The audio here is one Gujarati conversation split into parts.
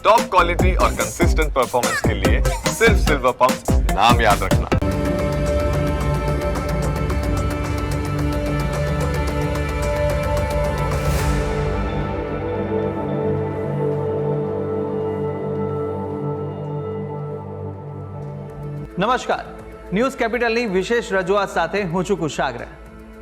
टॉप क्वालिटी और कंसिस्टेंट परफॉर्मेंस के लिए सिर्फ सिल्वर पंप नाम याद रखना। નમસ્કાર, ન્યૂઝ કેપિટલની વિશેષ રજૂઆત સાથે હું છું કુશાગ્ર.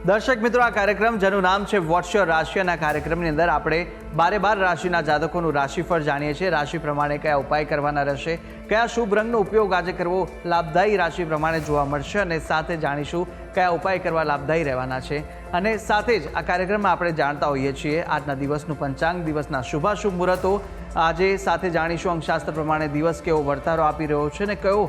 દર્શક મિત્રો, આ કાર્યક્રમ જેનું નામ છે વોટ્સ યોર રાશિ, અને આ કાર્યક્રમની અંદર આપણે 12 રાશિના જાતકોનું રાશિફળ જાણીએ છીએ. રાશિ પ્રમાણે કયા ઉપાય કરવાના રહેશે, કયા શુભ રંગનો ઉપયોગ આજે કરવો લાભદાયી રાશિ પ્રમાણે જોવા મળશે, અને સાથે જાણીશું કયા ઉપાય કરવા લાભદાયી રહેવાના છે. અને સાથે જ આ કાર્યક્રમમાં આપણે જાણતા હોઈએ છીએ આજના દિવસનું પંચાંગ, દિવસના શુભાશુભ મુહૂર્તો. આજે સાથે જાણીશું અંકશાસ્ત્ર પ્રમાણે દિવસ કેવો વર્તારો આપી રહ્યો છે, અને કયો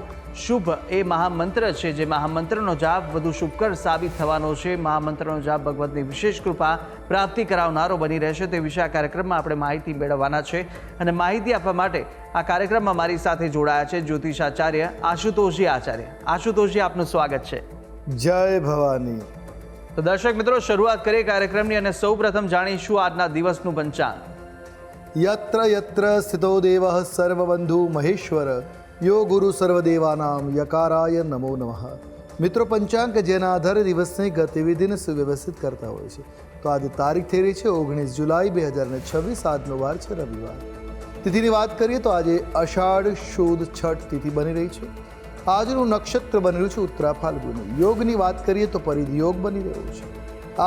શુભ એ મહામંત્ર છે જે મહામંત્રનો જાપ વધુ શુભકર સાબિત થવાનો છે. મહામંત્રનો જાપ ભગવતની વિશેષ કૃપા પ્રાપ્તિ કરાવનારો બની રહેશે. તે વિશે આ કાર્યક્રમમાં આપણે માહિતી મેળવવાના છે, અને માહિતી આપવા માટે આ કાર્યક્રમમાં મારી સાથે જોડાયા છે જ્યોતિષાચાર્ય આશુતોષજી આચાર્ય. આશુતોષજી, આપનું સ્વાગત છે. જય ભવાની. તો દર્શક મિત્રો, શરૂઆત કરીએ કાર્યક્રમની, અને સૌ પ્રથમ જાણીશું આજના દિવસનું પંચાંગ. યત્ર યત્ર સ્થિતો દેવઃ સર્વબંધુ મહેશ્વર યો ગુરુ સર્વદેવાનામ યકારાય નમો નમઃ. મિત્રો, પંચાંગ જેના આધારે દિવસની ગતિવિધિને સુવ્યવસ્થિત કરતા હોય છે. તો આજે તારીખ થઈ રહી છે 19 જુલાઈ 2026. આજનો વાર છે રવિવાર. તિથિની વાત કરીએ તો આજે અષાઢ શુદ્ધ છઠ તિથિ બની રહી છે. આજનું નક્ષત્ર બની રહ્યું છે ઉત્તરા ફાલ્ગુની. યોગની વાત કરીએ તો પરિધ યોગ બની રહ્યો છે.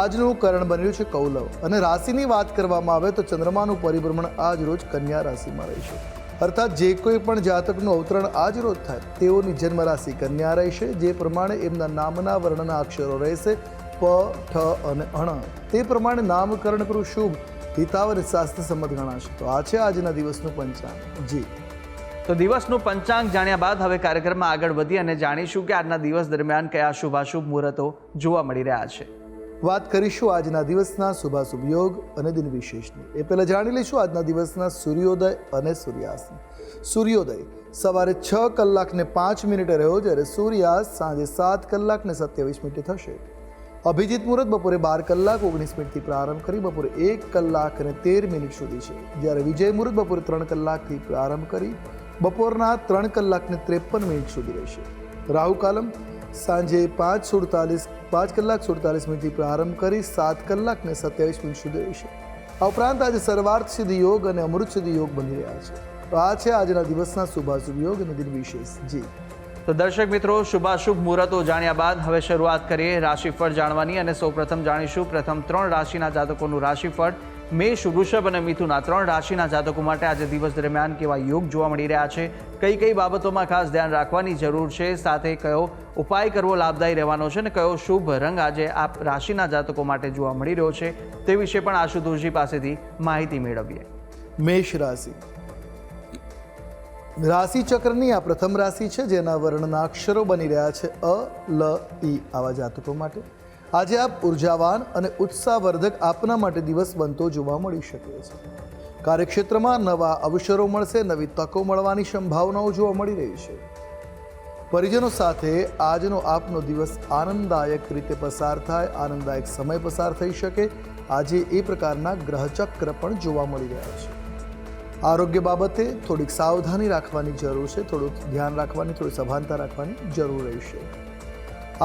આજનું કરણ બની રહ્યું છે કૌલવ. અને રાશિની વાત કરવામાં આવે તો ચંદ્રમાનું પરિભ્રમણ આજ રોજ કન્યા રાશિમાં રહેશે. અર્થાત જે કોઈ પણ જાતકનું અવતરણ આજ રોજ થાય તેઓની જન્મ રાશિ કન્યા રહેશે. જે પ્રમાણે એમના નામના વર્ણના અક્ષરો રહેશે પ, ઠ અને અણ, તે પ્રમાણે નામકરણ કરવું શુભ, હિતાવ અને શાસ્ત્ર સંમત ગણાશે. તો આ છે આજના દિવસનું પંચાંગ. જી, તો દિવસનું પંચાંગ જાણ્યા બાદ હવે કાર્યક્રમમાં આગળ વધી અને જાણીશું કે આજના દિવસ દરમિયાન કયા શુભાશુભ મુહૂર્તો જોવા મળી રહ્યા છે. વાત કરીશું આજના દિવસના શુભાશુભ યોગ અને દિન વિશેષની. એ પહેલાં જાણી લઈશું આજના દિવસના સૂર્યોદય અને સૂર્યાસ્ત. સૂર્યોદય સવારે 6:05 રહ્યો, જ્યારે સૂર્યાસ્ત સાંજે 7:27 થશે. અભિજીત મુહૂર્ત બપોરે 12:19 પ્રારંભ કરી બપોરે 1:13 સુધી છે, જ્યારે વિજય મુહૂર્ત બપોરે 3 પ્રારંભ કરી બપોરના 3:53 સુધી રહેશે. રાહુ કાલમ સાંજે 5:47 પ્રારંભ કરી 7:27 સુધી રહેશે. આ ઉપરાંત આજે સર્વાર્થ સિદ્ધિ યોગ અને અમૃત સિદ્ધિ યોગ બની રહ્યા છે. તો આ છે આજના દિવસના શુભાશુભ યોગ અને દિન વિશેષ. જી, તો દર્શક મિત્રો, શુભાશુભ મુહૂર્તો જાણ્યા બાદ હવે શરૂઆત કરીએ રાશિફળ જાણવાની, અને સૌપ્રથમ જાણીશું પ્રથમ 3 રાશિના જાતકોનું રાશિફળ. મેષ, વૃષભ અને મિથુન, આ 3 રાશિના જાતકો માટે આજે દિવસ દરમિયાન કેવા યોગ જોવા મળી રહ્યા છે, કઈ કઈ બાબતોમાં ખાસ ધ્યાન રાખવાની જરૂર છે, સાથે કયો ઉપાય કરવો લાભદાયી રહેવાનો છે, અને કયો શુભ રંગ આજે આ રાશિના જાતકો માટે જોવા મળી રહ્યો છે, તે વિશે પણ આશુતોષજી પાસેથી માહિતી મેળવીએ. મેષ રાશિ. રાશિ ચક્રની આ પ્રથમ રાશિ છે જેના વર્ણના અક્ષરો બની રહ્યા છે અ, લ, ઈ. આવા જાતકો માટે આજે આપ ઉર્જાવાન અને ઉત્સાહવર્ધક આપના માટે દિવસ બનતો જોવા મળી શકે છે. કાર્યક્ષેત્રમાં નવા અવસરો મળશે, નવી તકો મળવાની સંભાવનાઓ જોવા મળી રહી છે. પરિજનો સાથે આજનો આપનો દિવસ આનંદદાયક રીતે પસાર થાય, આનંદદાયક સમય પસાર થઈ શકે. આજે એ પ્રકારના ગ્રહચક્ર પણ જોવા મળી રહ્યા છે. આરોગ્ય બાબતે થોડીક સાવધાની રાખવાની જરૂર છે, થોડુંક ધ્યાન રાખવાની, થોડી સભાનતા રાખવાની જરૂર રહેશે.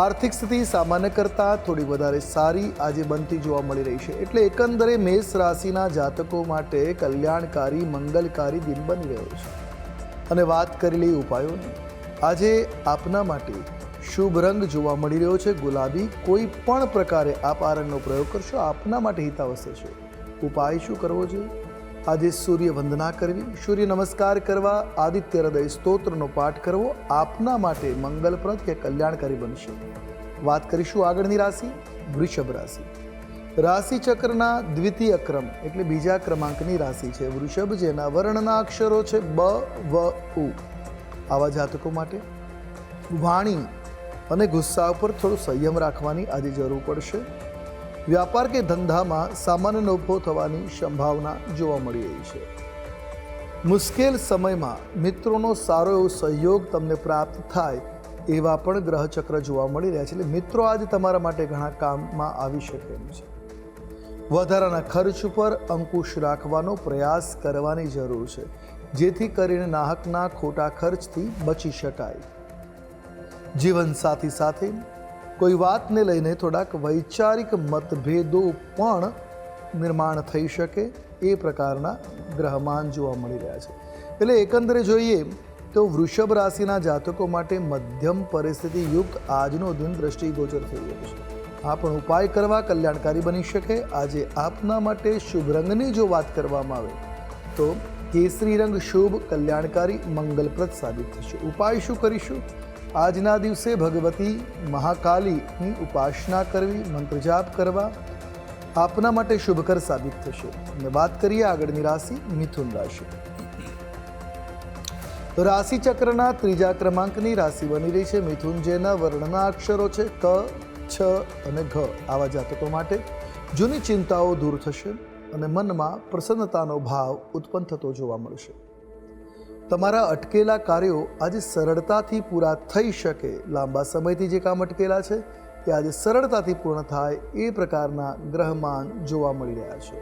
આર્થિક સ્થિતિ સામાન્ય કરતાં થોડી વધારે સારી આજે બનતી જોવા મળી રહી છે. એટલે એકંદરે મેષ રાશિના જાતકો માટે કલ્યાણકારી, મંગલકારી દિન બની રહ્યો છે. અને વાત કરેલી ઉપાયોની, આજે આપના માટે શુભ રંગ જોવા મળી રહ્યો છે ગુલાબી. કોઈ પણ પ્રકારે આપ આ રંગનો પ્રયોગ કરશો આપના માટે હિતાવશ્ય છે. ઉપાય શું કરવો જોઈએ? આજે સૂર્ય વંદના કરવી, સૂર્ય નમસ્કાર કરવા, આદિત્ય હૃદય સ્તોત્રનો પાઠ કરવો આપના માટે મંગલપ્રદ કે કલ્યાણકારી બનશે. વાત કરીશું આગળની રાશિ, વૃષભ રાશિ. રાશિ ચક્રના દ્વિતીય ક્રમ એટલે બીજા ક્રમાંકની રાશિ છે વૃષભ, જેના વર્ણના અક્ષરો છે બ, વ, ઉ. આવા જાતકો માટે વાણી અને ગુસ્સા ઉપર થોડો સંયમ રાખવાની આજે જરૂર પડશે. વ્યાપાર કે ધંધામાં સામાન્ય નફો થવાની સંભાવના જોવા મળી રહી છે. મુશ્કેલ સમયમાં મિત્રોનો સારો એવો સહયોગ તમને પ્રાપ્ત થાય એવા પણ ગ્રહચક્ર જોવા મળી રહ્યા છે. એટલે મિત્રો આજે તમારા માટે ઘણા કામમાં આવી શકે એમ છે. વધારાના ખર્ચ ઉપર અંકુશ રાખવાનો પ્રયાસ કરવાની જરૂર છે. જેથી કરીને નાહકના ખોટા ખર્ચથી બચી શકાય. જીવનસાથી સાથે કોઈ વાતને લઈને થોડાક વૈચારિક મતભેદો પણ નિર્માણ થઈ શકે એ પ્રકારના ગ્રહમાન જોવા મળી રહ્યા છે. એટલે એકંદરે જોઈએ તો વૃષભ રાશિના જાતકો માટે મધ્યમ પરિસ્થિતિ યુક્ત આજનો દિન દ્રષ્ટિગોચર થઈ રહ્યો છે. આ પણ ઉપાય કરવા કલ્યાણકારી બની શકે. આજે આપના માટે શુભ રંગની જો વાત કરવામાં આવે તો કેસરી રંગ શુભ, કલ્યાણકારી, મંગલપ્રદ સાબિત થશે. ઉપાય શું કરીશું? આજના દિવસે ભગવતી મહાકાલીની ઉપાસના કરવી, મંત્ર જાપ કરવા આપના માટે શુભકર સાબિત થશે. અને વાત કરીએ આગળની રાશિ મિથુન રાશિ. રાશિ ચક્રના ત્રીજા ક્રમાંકની રાશિ બની રહી છે મિથુન, જેના વર્ણના અક્ષરો છે ક, છ અને ઘ. આવા જાતકો માટે જૂની ચિંતાઓ દૂર થશે અને મનમાં પ્રસન્નતાનો ભાવ ઉત્પન્ન થતો જોવા મળશે. તમારા અટકેલા કાર્યો આજે સરળતાથી પૂરા થઈ શકે. લાંબા સમયથી જે કામ અટકેલા છે તે આજે સરળતાથી પૂર્ણ થાય એ પ્રકારના ગ્રહમાન જોવા મળી રહ્યા છે.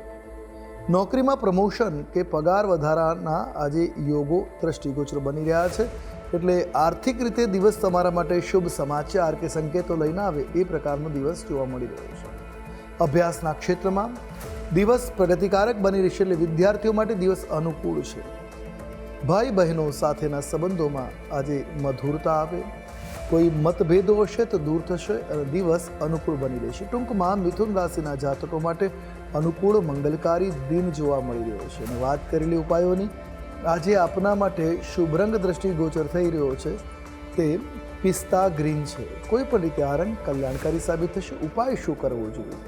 નોકરીમાં પ્રમોશન કે પગાર વધારાના આજે યોગો દ્રષ્ટિગોચર બની રહ્યા છે. એટલે આર્થિક રીતે દિવસ તમારા માટે શુભ સમાચાર કે સંકેતો લઈને આવે એ પ્રકારનો દિવસ જોવા મળી રહ્યો છે. અભ્યાસના ક્ષેત્રમાં દિવસ પ્રગતિકારક બની રહેશે. એટલે વિદ્યાર્થીઓ માટે દિવસ અનુકૂળ છે. ભાઈ બહેનો સાથેના સંબંધોમાં આજે મધુરતા આવે. કોઈ મતભેદો હશે તો દૂર થશે અને દિવસ અનુકૂળ બની રહેશે. ટૂંકમાં મિથુન રાશિના જાતકો માટે અનુકૂળ મંગલકારી દિન જોવા મળી રહ્યો છે. અને વાત કરેલી ઉપાયોની, આજે આપના માટે શુભ રંગ દ્રષ્ટિગોચર થઈ રહ્યો છે તે પિસ્તા ગ્રીન છે. કોઈ પણ રીતે આ રંગ કલ્યાણકારી સાબિત થશે. ઉપાય શું કરવો જોઈએ?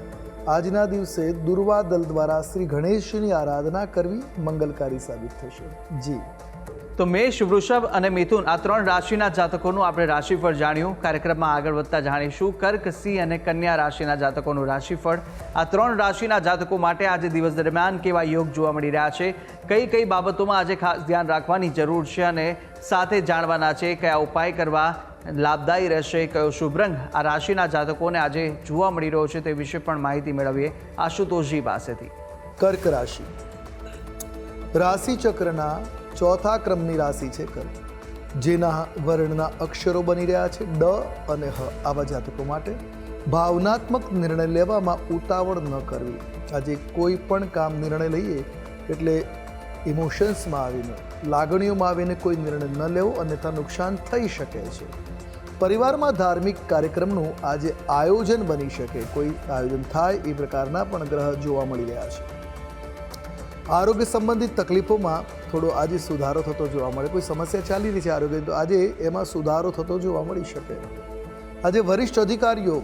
આજના દિવસે દુર્વા દલ દ્વારા શ્રી ગણેશની આરાધના કરવી મંગલકારી સાબિત થશે. જી તો મેષ, વૃષભ અને મિથુન આ ત્રણ રાશિના જાતકોનું આપણે રાશિફળ જાણ્યું. કાર્યક્રમમાં આગળ વધતા જાણીશું કર્ક, સિંહ અને કન્યા રાશિના જાતકોનું રાશિફળ. આ ત્રણ રાશિના જાતકો માટે આજે દિવસ દરમિયાન કેવા યોગ જોવા મળી રહ્યા છે, કઈ કઈ બાબતોમાં આજે ખાસ ધ્યાન રાખવાની જરૂર છે અને સાથે જાણવાના છે કયા ઉપાય કરવા લાભદાયી રહેશે, કયો શુભ રંગ આ રાશિના જાતકોને આજે જોવા મળી રહ્યો છે તે વિશે પણ માહિતી મેળવીએ આશુતોષજી પાસેથી. કર્ક રાશિ રાશિ ચક્રના ચોથા ક્રમની રાશિ છે કર્ક, જેના વર્ણના અક્ષરો બની રહ્યા છે ડ અને હ. આવા જાતકો માટે ભાવનાત્મક નિર્ણય લેવામાં ઉતાવળ ન કરવી. આજે કોઈ પણ કામ નિર્ણય લઈએ એટલે ઇમોશન્સમાં આવીને, લાગણીઓમાં આવીને કોઈ નિર્ણય ન લેવો, અન્યથા નુકસાન થઈ શકે છે. પરિવારમાં ધાર્મિક કાર્યક્રમનું આજે આયોજન બની શકે. કોઈ આયોજન થાય એ પ્રકારના પણ ગ્રહ જોવા મળી રહ્યા છે. આરોગ્ય સંબંધિત તકલીફોમાં થોડો આજે સુધારો થતો જોવા મળે. કોઈ સમસ્યા ચાલી રહી છે આરોગ્ય, તો આજે એમાં સુધારો થતો જોવા મળી શકે. આજે વરિષ્ઠ અધિકારીઓ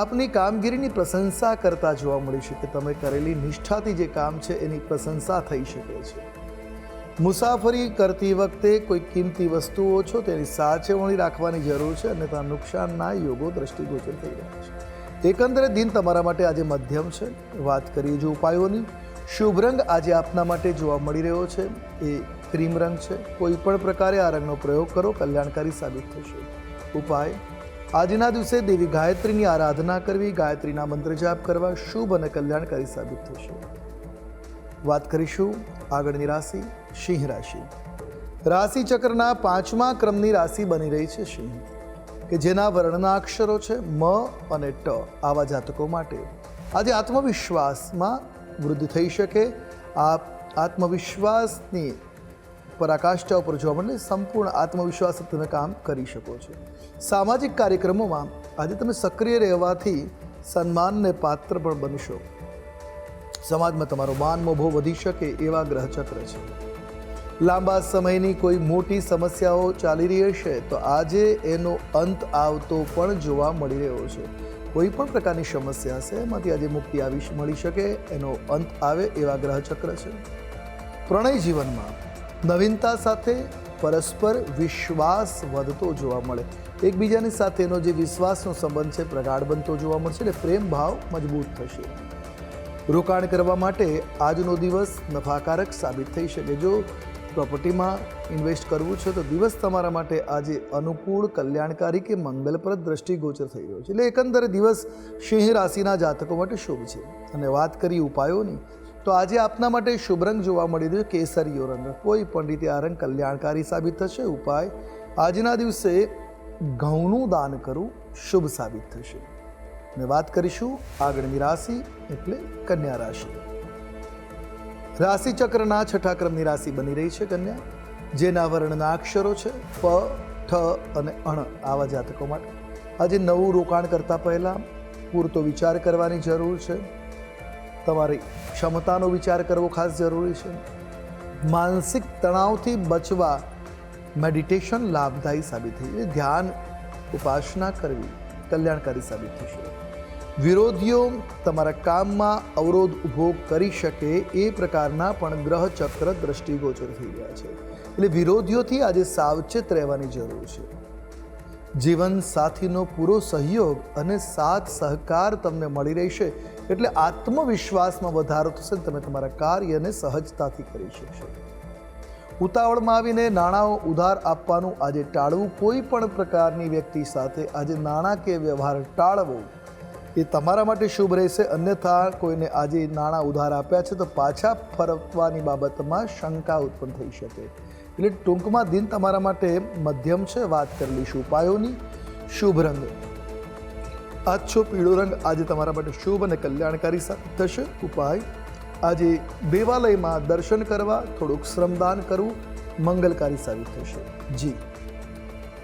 આપની કામગીરીની પ્રશંસા કરતા જોવા મળી શકે. તમે કરેલી નિષ્ઠાથી જે કામ છે એની પ્રશંસા થઈ શકે છે. મુસાફરી કરતી વખતે કોઈ કિંમતી વસ્તુઓ છો તેની સાચવણી રાખવાની જરૂર છે, અને ત્યાં નુકસાનના યોગો દ્રષ્ટિગોચર થઈ રહ્યા છે. એકંદરે દિન તમારા માટે આજે મધ્યમ છે. વાત કરીએ જો ઉપાયોની, શુભ રંગ આજે આપના માટે જોવા મળી રહ્યો છે એ ક્રીમ રંગ છે. કોઈ પણ પ્રકારે આ રંગનો પ્રયોગ કરો, કલ્યાણકારી સાબિત થશે. ઉપાય, આજના દિવસે દેવી ગાયત્રીની આરાધના કરવી, ગાયત્રીના મંત્ર જાપ કરવા શુભ અને કલ્યાણકારી સાબિત થશે. વાત કરીશું આગળની રાશિ સિંહ રાશિ. રાશિ ચક્રના પાંચમા ક્રમની રાશિ બની રહી છે સિંહ, કે જેના વર્ણના અક્ષરો છે મ અને ટ. આવા જાતકો માટે આજે આત્મવિશ્વાસમાં વૃદ્ધિ થઈ શકે. આપ આત્મવિશ્વાસની પરાકાષ્ઠા ઉપર જોવા મળે, સંપૂર્ણ આત્મવિશ્વાસ તમે કામ કરી શકો છો. સામાજિક કાર્યક્રમોમાં આજે તમે સક્રિય રહેવાથી સન્માનને પાત્ર પણ બનશો. સમાજમાં તમારો માન મોભો વધી શકે એવા ગ્રહચક્ર છે. લાંબા સમયની કોઈ મોટી સમસ્યાઓ ચાલી રહી હશે તો આજે એનો અંત આવતો પણ જોવા મળી રહ્યો છે. કોઈ પણ પ્રકારની સમસ્યા છે એમાંથી આજે મુક્તિ મળી શકે, એનો અંત આવે એવા ગ્રહચક્ર છે. પ્રણય જીવનમાં નવીનતા સાથે પરસ્પર વિશ્વાસ વધતો જોવા મળે. એકબીજાની સાથેનો જે વિશ્વાસનો સંબંધ છે પ્રગાઢ બનતો જોવા મળશે, એટલે પ્રેમ ભાવ મજબૂત થશે. રોકાણ કરવા માટે આજનો દિવસ નફાકારક સાબિત થઈ શકે. જો પ્રોપર્ટીમાં ઇન્વેસ્ટ કરવું છે તો દિવસ તમારા માટે આજે અનુકૂળ, કલ્યાણકારી કે મંગલપ્રદ દ્રષ્ટિગોચર થઈ રહ્યો છે. એટલે એકંદરે દિવસ સિંહ રાશિના જાતકો માટે શુભ છે. અને વાત કરી ઉપાયોની, તો તો આજે આપના માટે શુભ રંગ જોવા મળી રહ્યો કેસરીયો રંગ. કોઈ પણ રીતે આ રંગ કલ્યાણકારી સાબિત થશે. ઉપાય આજના દિવસે ઘઉંનું દાન કરવું શુભ સાબિત થશે. ને વાત કરીશું આગળની રાશિ એટલે કન્યા રાશિ. રાશિ ચક્રના છઠ્ઠા ક્રમની રાશિ બની રહી છે કન્યા, જેના વર્ણના અક્ષરો છે પ, ઠ અને અણ. આવા જાતકો માટે આજે નવું રોકાણ કરતા પહેલા પૂરતો વિચાર કરવાની જરૂર છે. તમારી ક્ષમતાનો વિચાર કરવો ખાસ જરૂરી છે. માનસિક તણાવથી બચવા મેડિટેશન લાભદાયી સાબિત થઈ છે. ધ્યાન ઉપાસના કરવી કલ્યાણકારી સાબિત થશે. વિરોધીઓ તમારા કામમાં અવરોધ ઊભો કરી શકે એ પ્રકારના પણ ગ્રહ ચક્ર દ્રષ્ટિગોચર થઈ રહ્યા છે. એટલે વિરોધીઓથી આજે સાવચેત રહેવાની જરૂર છે. જીવન સાથીનો પૂરો સહયોગ અને સાથ સહકાર તમને મળી રહેશે. એટલે આત્મવિશ્વાસમાં વધારો થશે. તમે તમારા કાર્યને સહજતાથી કરી શકશો. ઉતાવળમાં આવીને નાણાં ઉધાર આપવાનું આજે ટાળવું. કોઈ પણ પ્રકારની વ્યક્તિ સાથે આજે નાણાકીય વ્યવહાર ટાળવો એ તમારા માટે શુભ રહેશે. અન્યથા કોઈને આજે નાણાં ઉધાર આપ્યા છે તો પાછા ફરવાની બાબતમાં શંકા ઉત્પન્ન થઈ શકે. એટલે ટૂંકમાં દિન તમારા માટે મધ્યમ છે. વાત કરી લઈશું ઉપાયોની. શુભ રંગ આછો પીળો રંગ આજે તમારા માટે શુભ અને કલ્યાણકારી સાબિત થશે. ઉપાય આજે દેવાલયમાં દર્શન કરવા, થોડુંક શ્રમદાન કરવું મંગલકારી સાબિત થશે. જી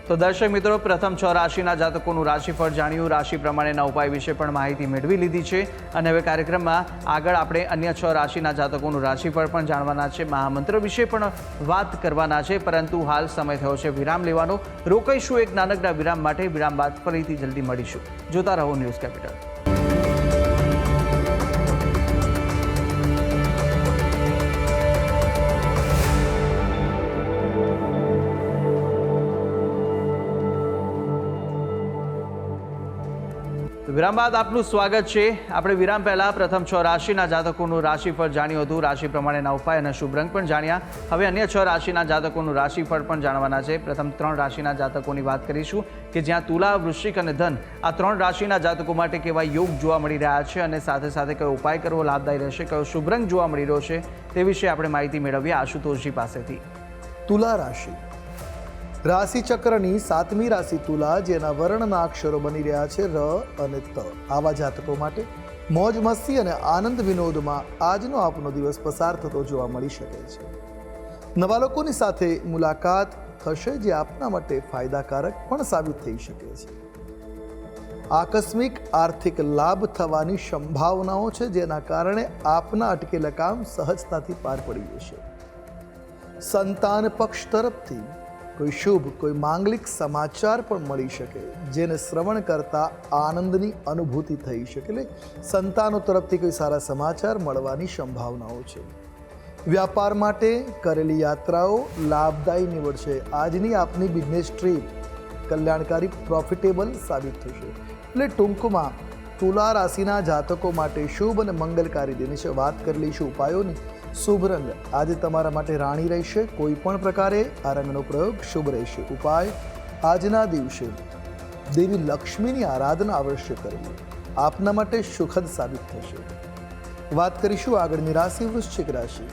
તો દર્શક મિત્રો, પ્રથમ 6 રાશિના જાતકોનું રાશિફળ જાણ્યું. રાશિ પ્રમાણેના ઉપાય વિશે પણ માહિતી મેળવી લીધી છે. અને હવે કાર્યક્રમમાં આગળ આપણે અન્ય 6 રાશિના જાતકોનું રાશિફળ પણ જાણવાના છે. મહામંત્ર વિશે પણ વાત કરવાના છે. પરંતુ હાલ સમય થયો છે વિરામ લેવાનો. રોકાઈશું એક નાનકડા વિરામ માટે. વિરામ બાદ ફરીથી જલ્દી મળીશું. જોતા રહો ન્યૂઝ કેપિટલ. વિરામ બાદ આપનું સ્વાગત છે. આપણે વિરામ પહેલા પ્રથમ 6 રાશિના જાતકોનું રાશિફળ જાણ્યું હતું. રાશિ પ્રમાણેના ઉપાય અને શુભ રંગ પણ જાણ્યા. હવે અન્ય 6 રાશિના જાતકોનું રાશિફળ પણ જાણવાના છે. પ્રથમ 3 રાશિના જાતકોની વાત કરીશું કે જ્યાં તુલા, વૃશ્ચિક અને ધન આ 3 રાશિના જાતકો માટે કેવા યોગ જોવા મળી રહ્યા છે અને સાથે સાથે કયો ઉપાય કરવો લાભદાયી રહેશે, કયો શુભ રંગ જોવા મળી રહ્યો છે તે વિશે આપણે માહિતી મેળવીએ આશુતોષજી પાસેથી. તુલા રાશિ. રાશિ ચક્રની 7મી રાશિ તુલા, જેના વર્ણના અક્ષરો બની રહ્યા છે ર અને ત. આવા જાતકો માટે મોજ મસ્તી અને આનંદ વિનોદમાં આજનો આપનો દિવસ પસાર થતો જોવા મળી શકે છે. નવા લોકોની સાથે મુલાકાત થશે જે આપના માટે ફાયદાકારક પણ સાબિત થઈ શકે છે. આકસ્મિક આર્થિક લાભ થવાની સંભાવનાઓ છે, જેના કારણે આપના અટકેલા કામ સહજતાથી પાર પડી જશે. સંતાન પક્ષ તરફથી કોઈ શુભ, કોઈ માંગલિક સમાચાર પણ મળી શકે, જેને શ્રવણ કરતા આનંદની અનુભૂતિ થઈ શકે. એટલે સંતાનો તરફથી કોઈ સારા સમાચાર મળવાની સંભાવનાઓ છે. વ્યાપાર માટે કરેલી યાત્રાઓ લાભદાયી નીવડશે. આજની આપની બિઝનેસ ટ્રીપ કલ્યાણકારી, પ્રોફિટેબલ સાબિત થશે. એટલે ટૂંકમાં તુલા રાશિના જાતકો માટે શુભ અને મંગલકારી દિન છે. વાત કરી લઈશું ઉપાયોની. શુભ રંગ આજે તમારા માટે રાણી રહેશે. કોઈ પણ પ્રકારે આ રંગનો પ્રયોગ શુભ રહેશે. ઉપાય આજના દિવસે દેવી લક્ષ્મીની આરાધના અવશ્ય કરવી આપના માટે સુખદ સાબિત થશે. વાત કરીશું આગળની રાશિ વૃશ્ચિક રાશિ.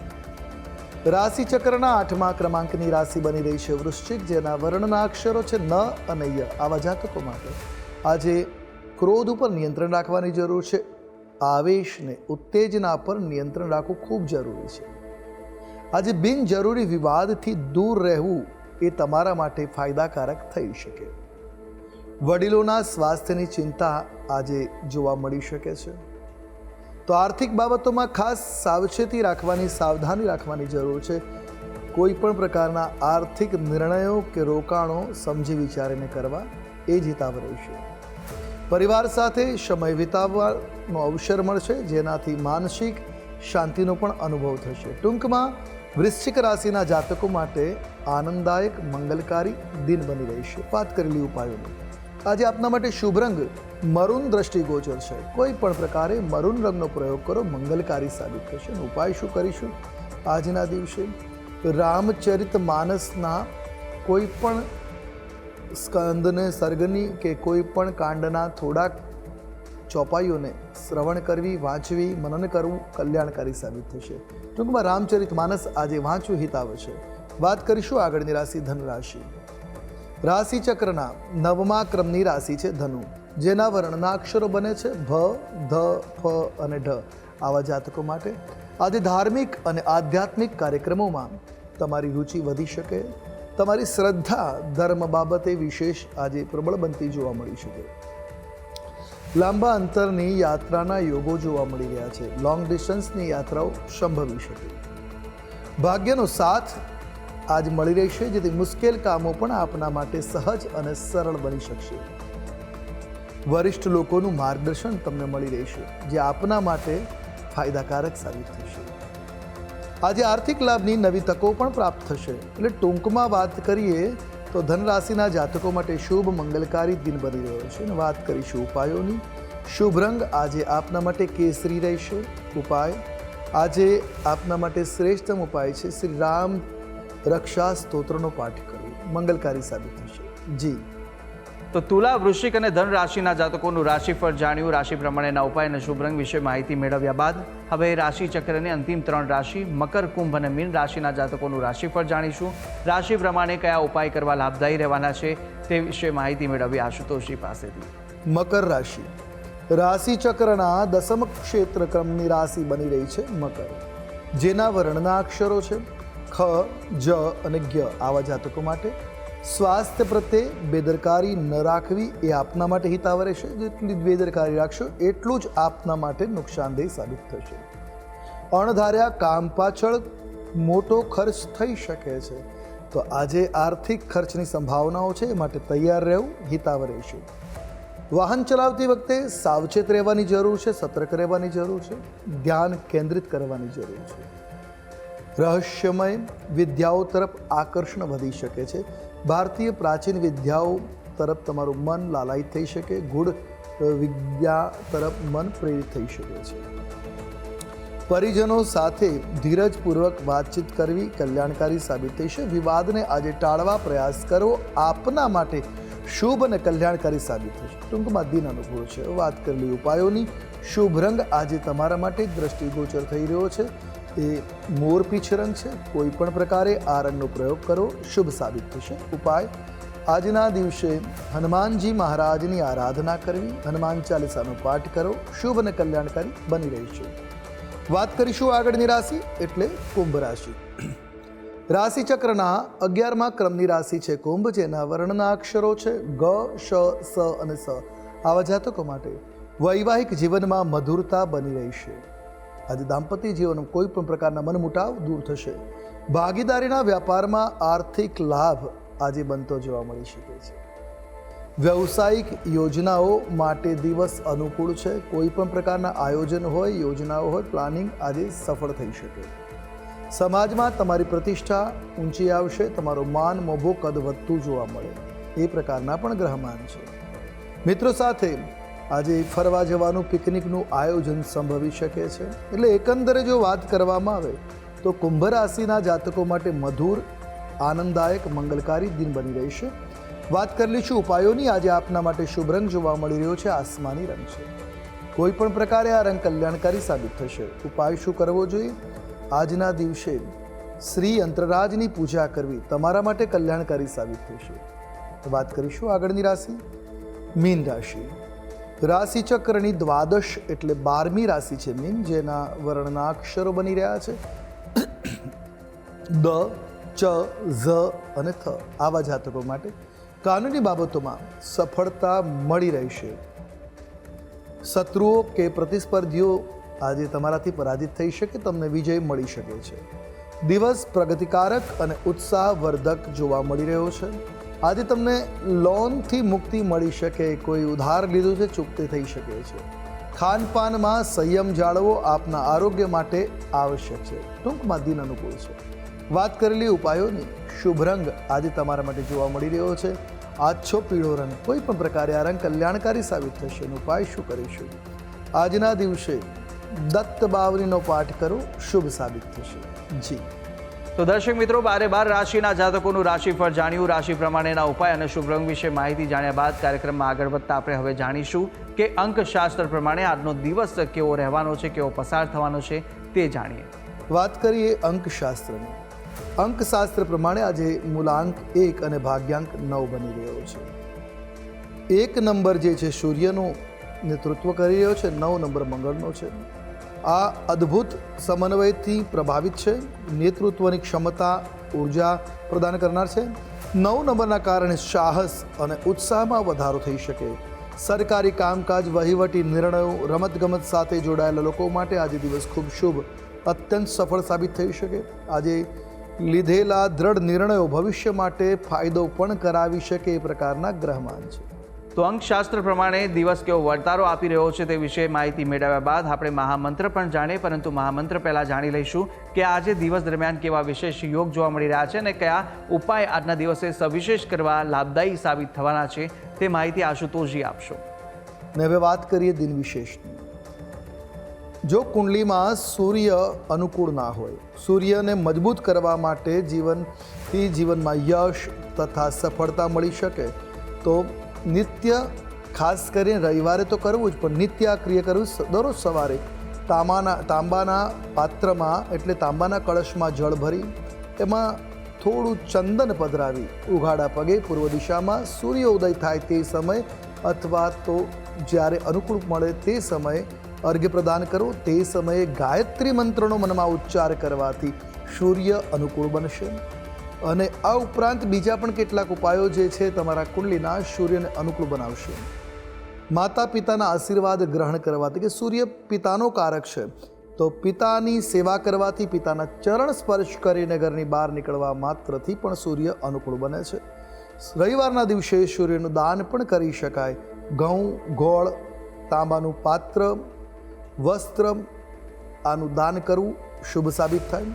રાશિ ચક્રના 8મા ક્રમાંકની રાશિ બની રહી છે વૃશ્ચિક, જેના વર્ણના અક્ષરો છે ન અને ય. આવા જાતકો માટે આજે ક્રોધ ઉપર નિયંત્રણ રાખવાની જરૂર છે. આવેશને, ઉત્તેજના પર નિયંત્રણ રાખવું ખૂબ જરૂરી છે. આજે બિનજરૂરી વિવાદથી દૂર રહેવું એ તમારા માટે ફાયદાકારક થઈ શકે. વડીલોના સ્વાસ્થ્યની ચિંતા આજે જોવા મળી શકે છે. તો આર્થિક બાબતોમાં ખાસ સાવચેતી રાખવાની, સાવધાની રાખવાની જરૂર છે. કોઈ પણ પ્રકારના આર્થિક નિર્ણયો કે રોકાણો સમજી વિચારીને કરવા એ જ હિતાવ રહેશે. પરિવાર સાથે સમય વિતાવવાનો અવસર મળશે, જેનાથી માનસિક શાંતિનો પણ અનુભવ થશે. ટૂંકમાં વૃશ્ચિક રાશિના જાતકો માટે આનંદદાયક મંગલકારી દિન બની રહેશે. વાત કરેલી ઉપાયોની. આજે આપના માટે શુભ રંગ મરૂન દ્રષ્ટિગોચર છે. કોઈ પણ પ્રકારે મરૂન રંગનો પ્રયોગ કરો, મંગલકારી સાબિત થશે. ઉપાય શું કરીશું આજના દિવસે? રામચરિત માનસના કોઈ પણ સ્કંદને, સર્ગની કે કોઈ પણ કાંડના થોડાક ચોપાઈઓને શ્રવણ કરવી, વાંચવી, મનન કરવું કલ્યાણકારી સાબિત થશે. ટૂંકમાં રામચરિત માનસ આજે વાંચવું હિતાવ છે. વાત કરીશું આગળની રાશિ ધનુ રાશિ. રાશિ ચક્રના 9મા ક્રમની રાશિ છે ધનુ, જેના વર્ણના અક્ષરો બને છે ભ, ધ, ફ અને ઢ. આવા જાતકો માટે આજે ધાર્મિક અને આધ્યાત્મિક કાર્યક્રમોમાં તમારી રુચિ વધી શકે. તમારી શ્રદ્ધા ધર્મ બાબતે વિશેષ આજે પ્રબળ બનતી જોવા મળી શકે. લાંબા અંતરની યાત્રાના યોગો જોવા મળી રહ્યા છે. લોંગ ડિસ્ટન્સની યાત્રાઓ સંભવી શકે. ભાગ્યનો સાથ આજ મળી રહેશે, જેથી મુશ્કેલ કામો પણ આપના માટે સહજ અને સરળ બની શકશે. વરિષ્ઠ લોકોનું માર્ગદર્શન તમને મળી રહેશે, જે આપના માટે ફાયદાકારક સાબિત થશે. આજે આર્થિક લાભની નવી તકો પણ પ્રાપ્ત થશે. એટલે ટૂંકમાં વાત કરીએ તો ધન રાશિના જાતકો માટે શુભ મંગલકારી દિન બની રહ્યો છે. અને વાત કરીશું ઉપાયોની. શુભ રંગ આજે આપના માટે કેસરી રહેશે. ઉપાય આજે આપના માટે શ્રેષ્ઠતમ ઉપાય છે શ્રી રામ રક્ષા સ્તોત્રનો પાઠ કરવો, મંગલકારી સાબિત થશે. જી તો તુલા, વૃશ્ચિક અને ધન રાશિના જાતકોનું રાશિફળ જાણ્યું. રાશિ પ્રમાણેના ઉપાય અને શુભ રંગ વિશે માહિતી મેળવ્યા બાદ હવે રાશિ ચક્રની અંતિમ 3 રાશિ મકર, કુંભ અને મીન રાશિના જાતકોનું રાશિફળ જાણીશું. રાશિ પ્રમાણે કયા ઉપાય કરવા લાભદાયી રહેવાના છે તે વિશે માહિતી મેળવી આશુતોષજી પાસેથી. મકર રાશિ. રાશિ ચક્રના 10મ ક્ષેત્ર ક્રમની રાશિ બની રહી છે મકર, જેના વર્ણના અક્ષરો છે ખ, જ અને જ્ઞ. આવા જાતકો માટે સ્વાસ્થ્ય પ્રત્યે બેદરકારી ન રાખવી એ આપના માટે હિતાવહ રહેશે. જેટલી બેદરકારી રાખશો એટલું જ આપના માટે નુકસાનદેહ સાબિત થશે. અણધાર્યા કામ પાછળ મોટો ખર્ચ થઈ શકે છે, તો આજે આર્થિક ખર્ચની સંભાવનાઓ છે, એ માટે તૈયાર રહેવું હિતાવહ રહેશે. વાહન ચલાવતી વખતે સાવચેત રહેવાની જરૂર છે, સતર્ક રહેવાની જરૂર છે, ધ્યાન કેન્દ્રિત કરવાની જરૂર છે. રહસ્યમય વિદ્યાઓ તરફ આકર્ષણ વધી શકે છે. ભારતીય પ્રાચીન વિદ્યાઓ તરફ તમારું મન લાલાયિત થઈ શકે. ગૂઢ વિદ્યા તરફ મન પ્રેરિત થઈ શકે છે. પરિજનો સાથે ધીરજપૂર્વક વાતચીત કરવી કલ્યાણકારી સાબિત થઈ છે. વિવાદને આજે ટાળવા પ્રયાસ કરવો આપના માટે શુભ અને કલ્યાણકારી સાબિત થશે. ટૂંકમાં દિન અનુકૂળ છે. વાત કરેલી ઉપાયોની. શુભ રંગ આજે તમારા માટે દ્રષ્ટિગોચર થઈ રહ્યો છે એ મોરપીંછ રંગ છે. કોઈ પણ પ્રકારે આ રંગનો પ્રયોગ કરો, શુભ સાબિત થશે. ઉપાય આજના દિવસે હનુમાનજી મહારાજની આરાધના કરવી, હનુમાન ચાલીસાનો પાઠ કરો, શુભ અને કલ્યાણકારી બની રહી છે. વાત કરીશું આગળની રાશિ એટલે કુંભ રાશિ. રાશિ ચક્રના 11મા ક્રમની રાશિ છે કુંભ, જેના વર્ણના અક્ષરો છે ગ, શ, સ અને સ. આવા જાતકો માટે વૈવાહિક જીવનમાં મધુરતા બની રહેશે. આજે દાંપત્ય જીવનમાં કોઈ પણ પ્રકારના મનમુટાવ દૂર થશે. ભાગીદારીના વ્યાપારમાં આર્થિક લાભ આજે બનતો જોવા મળી શકે છે. વ્યવસાયિક યોજનાઓ માટે દિવસ અનુકૂળ છે. કોઈ પણ પ્રકારના આયોજન હોય, યોજનાઓ હોય, પ્લાનિંગ આજે સફળ થઈ શકે. સમાજમાં તમારી પ્રતિષ્ઠા ઊંચી આવશે. તમારો માન, મોભો, કદ વધતું જોવા મળે એ પ્રકારના પણ ગ્રહમાન છે. મિત્રો સાથે આજે ફરવા જવાનું, પિકનિકનું આયોજન સંભવી શકે છે. એટલે એકંદરે જો વાત કરવામાં આવે તો કુંભ રાશિના જાતકો માટે મધુર, આનંદદાયક, મંગલકારી દિન બની રહેશે. વાત કરી લઈશું ઉપાયોની. આજે આપના માટે શુભ રંગ જોવા મળી રહ્યો છે આસમાની રંગ છે. કોઈ પણ પ્રકારે આ રંગ કલ્યાણકારી સાબિત થશે. ઉપાય શું કરવો જોઈએ? આજના દિવસે શ્રી અંતરરાજની પૂજા કરવી તમારા માટે કલ્યાણકારી સાબિત થશે. વાત કરીશું આગળની રાશિ મીન રાશિ. રાશિ ચક્રની 12 એટલે 12મી રાશિ છે મીન, જેના વર્ણના અક્ષરો બની રહ્યા છે દ, ચ, ઝ અને થ. આવા જાતકો માટે કાનૂની બાબતોમાં સફળતા મળી રહેશે. શત્રુઓ કે પ્રતિસ્પર્ધીઓ આજે તમારાથી પરાજિત થઈ શકે, તમને વિજય મળી શકે છે. દિવસ પ્રગતિકારક અને ઉત્સાહવર્ધક જોવા મળી રહ્યો છે. આજે તમને લોનથી મુક્તિ મળી શકે, કોઈ ઉધાર લીધું છે ચૂકતે થઈ શકે છે. ખાનપાનમાં સંયમ જાળવો આપના આરોગ્ય માટે આવશ્યક છે. ટૂંકમાં દિન અનુકૂળ છે. વાત કરેલી ઉપાયોની. શુભ રંગ આજે તમારા માટે જોવા મળી રહ્યો છે આછો પીળો રંગ. કોઈ પણ પ્રકારે આ રંગ કલ્યાણકારી સાબિત થશે. ઉપાય શું કરીશું? આજના દિવસે દત્ત બાવરીનો પાઠ કરો, શુભ સાબિત થશે. જી તો દર્શક મિત્રો, 12 રાશિના જાતકોનું રાશિફળ જાણ્યું, રાશિ પ્રમાણેના ઉપાય અને શુભ રંગ વિશે માહિતી જાણ્યા બાદ કાર્યક્રમમાં આગળ વધતા આપણે હવે જાણીશું કે અંકશાસ્ત્ર પ્રમાણે આજનો દિવસ કેવો રહેવાનો છે, કેવો પસાર થવાનો છે તે જાણીએ. વાત કરીએ અંકશાસ્ત્રની. અંકશાસ્ત્ર પ્રમાણે આજે મૂલાંક 1 અને ભાગ્યાંક 9 બની રહ્યો છે. 1 નંબર જે છે સૂર્યનું નેતૃત્વ કરી રહ્યો છે, 9 નંબર મંગળનો છે. આ અદ્ભુત સમન્વયથી પ્રભાવિત છે, નેતૃત્વની ક્ષમતા, ઉર્જા પ્રદાન કરનાર છે. 9 નંબરના કારણે સાહસ અને ઉત્સાહમાં વધારો થઈ શકે. સરકારી કામકાજ, વહીવટી નિર્ણયો, રમતગમત સાથે જોડાયેલા લોકો માટે આજે દિવસ ખૂબ શુભ, અત્યંત સફળ સાબિત થઈ શકે. આજે લીધેલા દ્રઢ નિર્ણયો ભવિષ્ય માટે ફાયદો પણ કરાવી શકે એ પ્રકારના ગ્રહમાન છે. તો અંકશાસ્ત્ર પ્રમાણે દિવસ કેવો વર્તારો આપી રહ્યો છે તે વિશે માહિતી મેળવ્યા બાદ આપણે મહામંત્ર પણ જાણીએ, પરંતુ મહામંત્ર પહેલાં જાણી લઈશું કે આજે દિવસ દરમિયાન કેવા વિશેષ યોગ જોવા મળી રહ્યા છે અને કયા ઉપાય આજના દિવસે સવિશેષ કરવા લાભદાયી સાબિત થવાના છે તે માહિતી આશુતોષજી આપશો. ને હવે વાત કરીએ દિન વિશેષની. જો કુંડલીમાં સૂર્ય અનુકૂળ ના હોય, સૂર્યને મજબૂત કરવા માટે જીવનમાં યશ તથા સફળતા મળી શકે તો નિત્ય, ખાસ કરીને રવિવારે તો કરવું જ, પણ નિત્ય આ ક્રિયા કરવું. દરરોજ સવારે તાંબાના પાત્રમાં એટલે તાંબાના કળશમાં જળ ભરી એમાં થોડું ચંદન પધરાવી ઉઘાડા પગે પૂર્વ દિશામાં સૂર્ય ઉદય થાય તે સમય અથવા તો જ્યારે અનુકૂળ મળે તે સમયે અર્ઘ્ય પ્રદાન કરવું. તે સમયે ગાયત્રી મંત્રનો મનમાં ઉચ્ચાર કરવાથી સૂર્ય અનુકૂળ બનશે. અને આ ઉપરાંત બીજા પણ કેટલાક ઉપાયો જે છે તમારા કુંડલીના સૂર્યને અનુકૂળ બનાવશે. માતા પિતાના આશીર્વાદ ગ્રહણ કરવાથી, કે સૂર્ય પિતાનો કારક છે, તો પિતાની સેવા કરવાથી, પિતાના ચરણ સ્પર્શ કરીને ઘરની બહાર નીકળવા માત્રથી પણ સૂર્ય અનુકૂળ બને છે. રવિવારના દિવસે સૂર્યનું દાન પણ કરી શકાય. ઘઉં, ગોળ, તાંબાનું પાત્ર, વસ્ત્ર આનું દાન કરવું શુભ સાબિત થાય.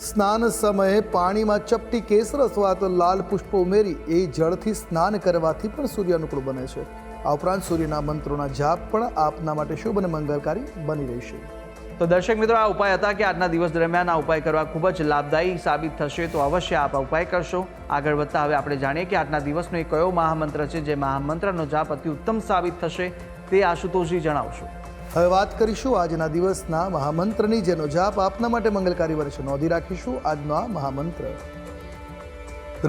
સ્નાન સમયે પાણીમાં ચપટી કેસર અથવા તો લાલ પુષ્પો ઉમેરી એ જળથી સ્નાન કરવાથી પણ સૂર્ય અનુકૂળ બને છે. આ ઉપરાંત સૂર્યના મંત્રોના જાપ પણ આપના માટે શુભ અને મંગળકારી બની રહેશે. તો દર્શક મિત્રો, આ ઉપાય હતા કે આજના દિવસ દરમિયાન આ ઉપાય કરવા ખૂબ જ લાભદાયી સાબિત થશે, તો અવશ્ય આપ આ ઉપાય કરશો. આગળ વધતા હવે આપણે જાણીએ કે આજના દિવસનો એ કયો મહામંત્ર છે જે મહામંત્રનો જાપ અતિ ઉત્તમ સાબિત થશે તે આશુતોષજી જણાવશો. હવે વાત કરીશું આજના દિવસના મહામંત્રની, જેનો જાપ આપના માટે મંગલકારી બનશે. નોંધી રાખીશું આજનો આ મહામંત્ર: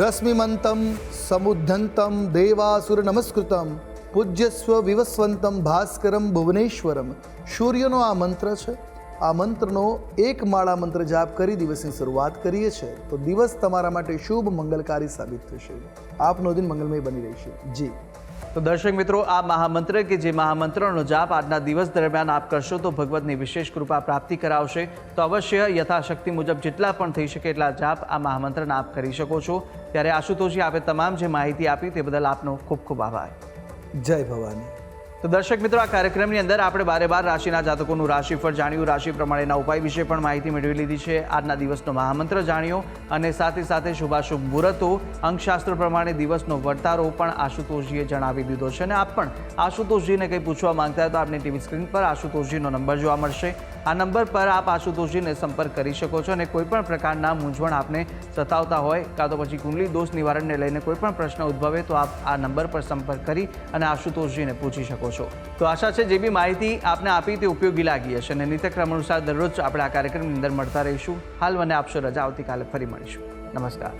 રશ્મિમંતમ સમુદ્ધંતમ દેવાસુર નમસ્કૃતમ પૂજ્યસ્વ વિવસ્વંતમ ભાસ્કરમ ભુવનેશ્વરમ. સૂર્યનો આ મંત્ર છે. આ મંત્રનો એક માળા મંત્ર જાપ કરી દિવસની શરૂઆત કરીએ છીએ તો દિવસ તમારા માટે શુભ મંગલકારી સાબિત થશે. આપનો દિન મંગલમય બની રહેશે. જી. તો દર્શક મિત્રો, આ મહામંત્ર કે જે મહામંત્રનો જાપ આજના દિવસ દરમિયાન આપ કરશો તો ભગવતની વિશેષ કૃપા પ્રાપ્તિ કરાવશે. તો અવશ્ય યથાશક્તિ મુજબ જેટલા પણ થઈ શકે એટલા જાપ આ મહામંત્રના આપ કરી શકો છો. ત્યારે આશુતોષજી, આપે તમામ જે માહિતી આપી તે બદલ આપનો ખૂબ ખૂબ આભાર. જય ભવાની. તો દર્શક મિત્રો, આ કાર્યક્રમની અંદર આપણે 12 રાશિના જાતકોનું રાશિફળ જાણ્યું, રાશિ પ્રમાણેના ઉપાય વિશે પણ માહિતી મેળવી લીધી છે, આજના દિવસનો મહામંત્ર જાણ્યો અને સાથે શુભાશુભ મુહૂર્તો, અંકશાસ્ત્ર પ્રમાણે દિવસનો વર્તારો પણ આશુતોષજીએ જણાવી દીધો છે. અને આપ પણ આશુતોષજીને કંઈ પૂછવા માંગતા હોય તો આપની ટીવી સ્ક્રીન પર આશુતોષજીનો નંબર જોવા મળશે. આ નંબર પર આપ આશુતોષજીને સંપર્ક કરી શકો છો અને કોઈ પણ પ્રકારના મૂંઝવણ આપને સતાવતા હોય કાં તો પછી કુંડલી દોષ નિવારણને લઈને કોઈ પણ પ્રશ્ન ઉદ્ભવે તો આપ આ નંબર પર સંપર્ક કરી અને આશુતોષજીને પૂછી શકો છો. તો આશા છે જે બી માહિતી આપને આપી તે ઉપયોગી લાગી હશે અને નિત્યક્રમ અનુસાર દરરોજ આપણે આ કાર્યક્રમની અંદર મળતા રહીશું. હાલ મને આપશો રજા. આવતીકાલે ફરી મળીશું. નમસ્કાર.